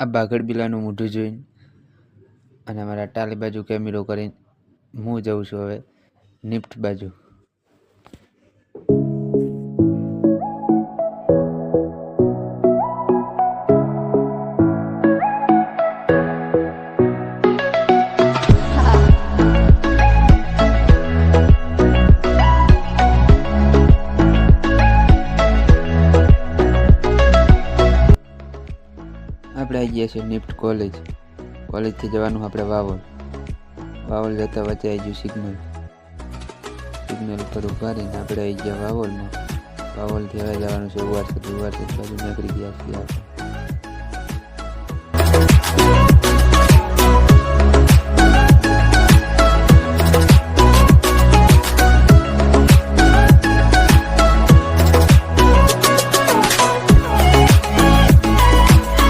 આ બાગડ બિલાનું મોઢું જોઈને અને અમારા ટાલી બાજુ કેમેરો કરીને હું જઉં છું હવે નિફ્ટ બાજુ. આપણે આવી ગયા છીએ નિફ્ટ કોલેજથી જવાનું આપણે વાવોલ જતા વચ્ચે આવી ગયું સિગ્નલ ઉપર ઉભા રહીને આપણે આવી ગયા વાવોલમાં. વાવોલથી હવે જવાનું છે ઉવારસદ બાજુ નીકળી ગયા છીએ આપણે.